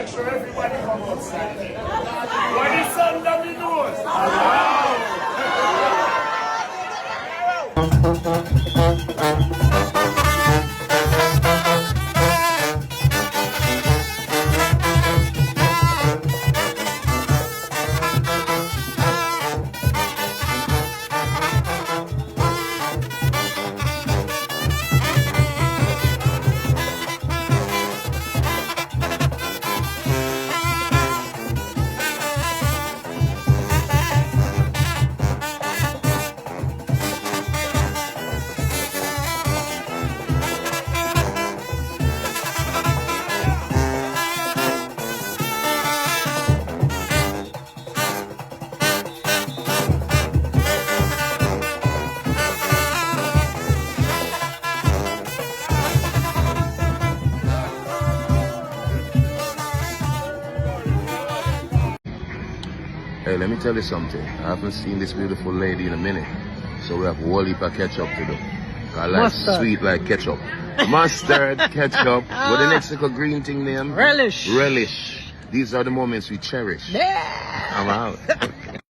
make sure everybody come outside. When the sun down the nose. Hey, let me tell you something. I haven't seen this beautiful lady in a minute. So we have a whole heap of ketchup to do. I like Mustard. sweet like ketchup. Mustard, ketchup. What the Mexico green thing name? Relish. Relish. These are the moments we cherish. Yeah. I'm out.